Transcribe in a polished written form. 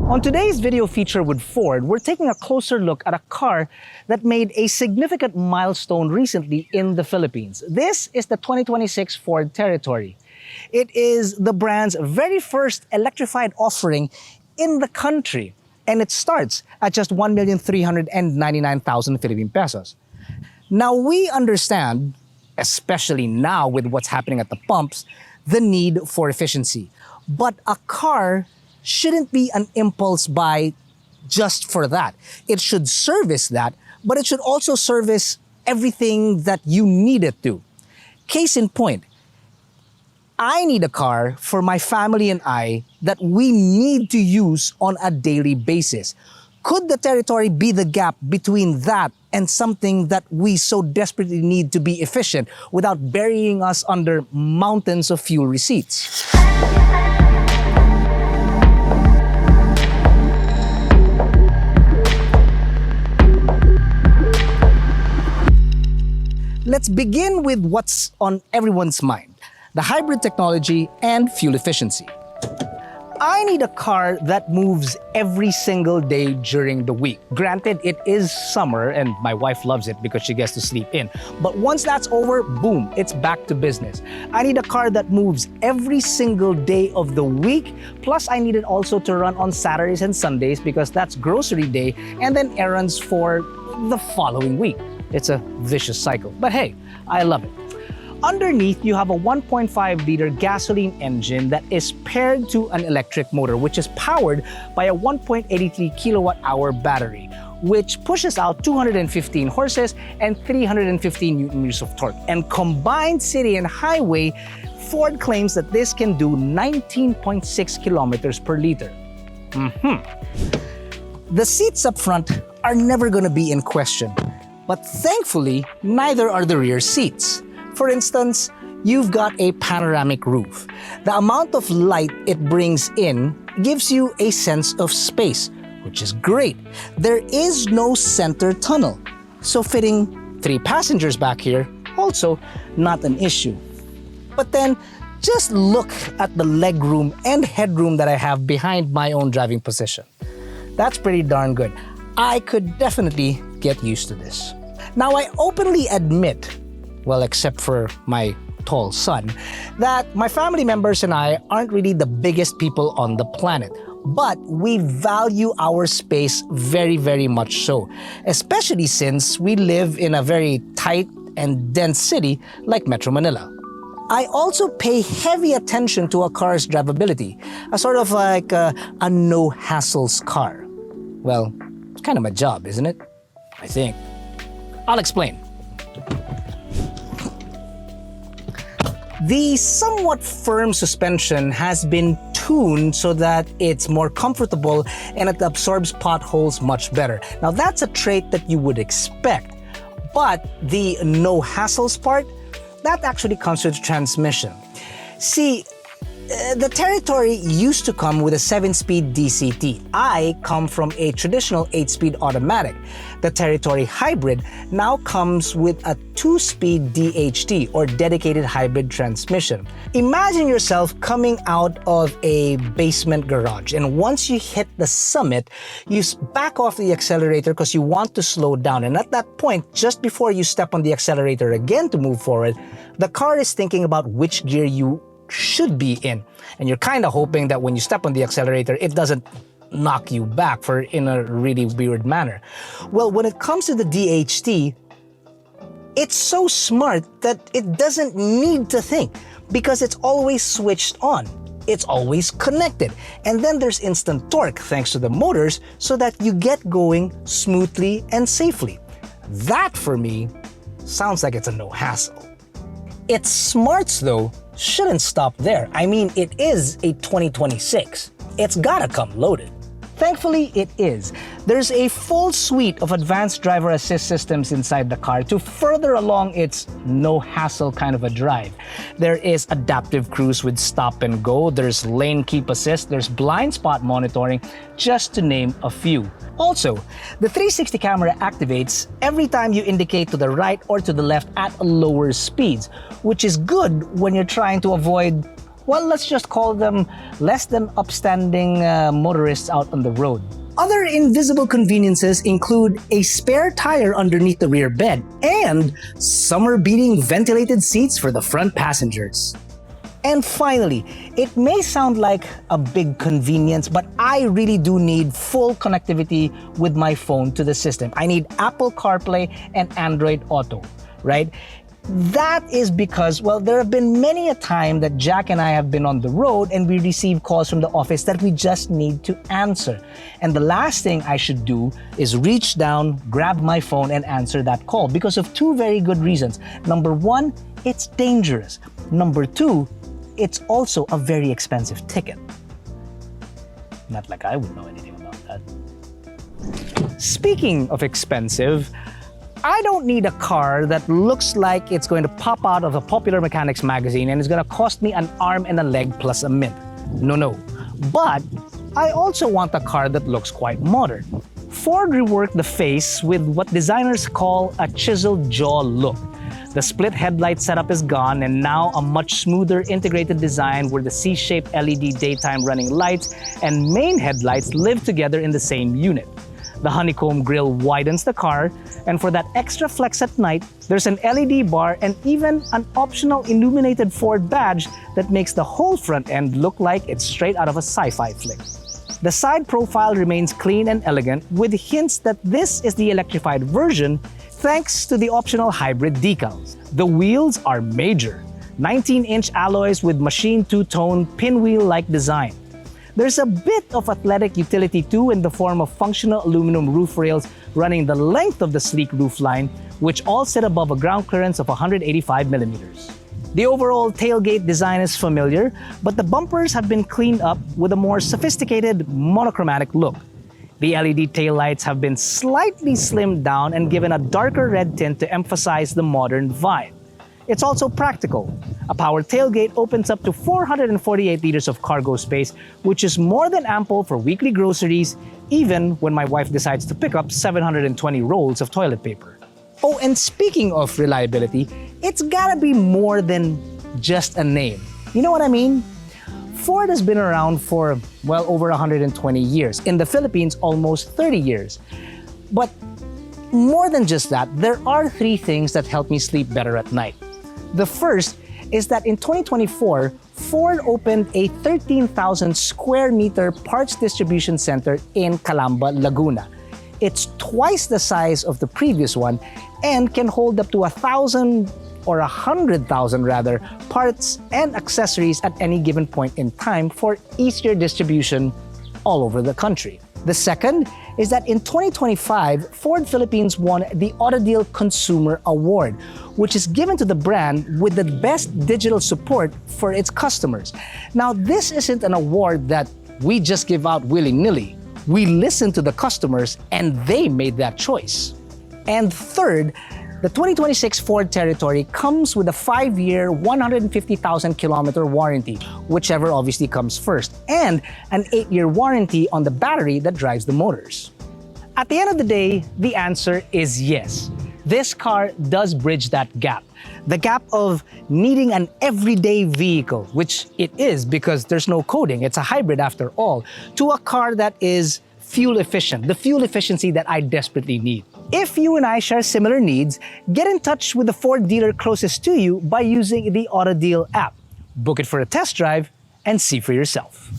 On today's video feature with Ford, we're taking a closer look at a car that made a significant milestone recently in the Philippines. This is the 2026 Ford Territory. It is the brand's very first electrified offering in the country, and it starts at just 1,399,000 Philippine pesos. Now, we understand, especially now with what's happening at the pumps, the need for efficiency. But a car shouldn't be an impulse buy just for that. It should service that, but it should also service everything that you need it to. Case in point, I need a car for my family and I that we need to use on a daily basis. Could the Territory be the gap between that and something that we so desperately need to be efficient without burying us under mountains of fuel receipts? Let's begin with what's on everyone's mind: the hybrid technology and fuel efficiency. I need a car that moves every single day during the week. Granted, it is summer and my wife loves it because she gets to sleep in. But once that's over, boom, it's back to business. I need a car that moves every single day of the week. Plus, I need it also to run on Saturdays and Sundays because that's grocery day and then errands for the following week. It's a vicious cycle, but hey, I love it. Underneath, you have a 1.5-liter gasoline engine that is paired to an electric motor, which is powered by a 1.83 kilowatt-hour battery, which pushes out 215 horses and 315 newton-meters of torque. And combined city and highway, Ford claims that this can do 19.6 kilometers per liter. The seats up front are never going to be in question. But thankfully, neither are the rear seats. For instance, you've got a panoramic roof. The amount of light it brings in gives you a sense of space, which is great. There is no center tunnel, so fitting 3 passengers back here, also not an issue. But then, just look at the legroom and headroom that I have behind my own driving position. That's pretty darn good. I could definitely get used to this. Now, I openly admit, well, except for my tall son, that my family members and I aren't really the biggest people on the planet. But we value our space very, very much so, especially since we live in a very tight and dense city like Metro Manila. I also pay heavy attention to a car's drivability, a sort of like a no-hassles car. Well, it's kind of my job, isn't it? I think. I'll explain. The somewhat firm suspension has been tuned so that it's more comfortable and it absorbs potholes much better. Now, that's a trait that you would expect, but the no hassles part, that actually comes with transmission. See, the Territory used to come with a 7-speed DCT. I come from a traditional 8-speed automatic. The Territory Hybrid now comes with a 2-speed DHT, or dedicated hybrid transmission. Imagine yourself coming out of a basement garage, and once you hit the summit, you back off the accelerator because you want to slow down. And at that point, just before you step on the accelerator again to move forward, the car is thinking about which gear you should be in, and you're kind of hoping that when you step on the accelerator, it doesn't knock you back in a really weird manner. Well, when it comes to the DHT, it's so smart that it doesn't need to think because it's always switched on. It's always connected. And then there's instant torque thanks to the motors so that you get going smoothly and safely. That, for me, sounds like it's a no hassle. Its smarts, though, shouldn't stop there. I mean, it is a 2026. It's gotta come loaded. Thankfully, it is. There's a full suite of advanced driver assist systems inside the car to further along its no-hassle kind of a drive. There is adaptive cruise with stop and go, there's lane keep assist, there's blind spot monitoring, just to name a few. Also, the 360 camera activates every time you indicate to the right or to the left at lower speeds, which is good when you're trying to avoid, well, let's just call them less than upstanding motorists out on the road. Other invisible conveniences include a spare tire underneath the rear bed and summer-beating ventilated seats for the front passengers. And finally, it may sound like a big convenience, but I really do need full connectivity with my phone to the system. I need Apple CarPlay and Android Auto, right? That is because, well, there have been many a time that Jack and I have been on the road and we receive calls from the office that we just need to answer. And the last thing I should do is reach down, grab my phone and answer that call because of two very good reasons. Number one, it's dangerous. Number two, it's also a very expensive ticket. Not like I would know anything about that. Speaking of expensive, I don't need a car that looks like it's going to pop out of a Popular Mechanics magazine and is going to cost me an arm and a leg plus a mint. No. But I also want a car that looks quite modern. Ford reworked the face with what designers call a chiseled jaw look. The split headlight setup is gone and now a much smoother integrated design where the C-shaped LED daytime running lights and main headlights live together in the same unit. The honeycomb grille widens the car, and for that extra flex at night, there's an LED bar and even an optional illuminated Ford badge that makes the whole front end look like it's straight out of a sci-fi flick. The side profile remains clean and elegant with hints that this is the electrified version thanks to the optional hybrid decals. The wheels are major, 19-inch alloys with machined two-tone pinwheel-like design. There's a bit of athletic utility too in the form of functional aluminum roof rails running the length of the sleek roofline, which all sit above a ground clearance of 185 millimeters. The overall tailgate design is familiar, but the bumpers have been cleaned up with a more sophisticated monochromatic look. The LED taillights have been slightly slimmed down and given a darker red tint to emphasize the modern vibe. It's also practical. A power tailgate opens up to 448 liters of cargo space, which is more than ample for weekly groceries, even when my wife decides to pick up 720 rolls of toilet paper. Oh, and speaking of reliability, it's gotta be more than just a name. You know what I mean? Ford has been around for, well, over 120 years. In the Philippines, almost 30 years. But more than just that, there are three things that help me sleep better at night. The first is that in 2024, Ford opened a 13,000 square meter parts distribution center in Calamba, Laguna. It's twice the size of the previous one and can hold up to 1,000 or 100,000 rather, parts and accessories at any given point in time for easier distribution all over the country. The second is that in 2025, Ford Philippines won the AutoDeal Consumer Award, which is given to the brand with the best digital support for its customers. Now, this isn't an award that we just give out willy-nilly. We listened to the customers and they made that choice. And third, the 2026 Ford Territory comes with a 5-year, 150,000 kilometer warranty, whichever obviously comes first, and an 8-year warranty on the battery that drives the motors. At the end of the day, the answer is yes. This car does bridge that gap. The gap of needing an everyday vehicle, which it is because there's no coding, it's a hybrid after all, to a car that is fuel efficient, the fuel efficiency that I desperately need. If you and I share similar needs, get in touch with the Ford dealer closest to you by using the AutoDeal app. Book it for a test drive and see for yourself.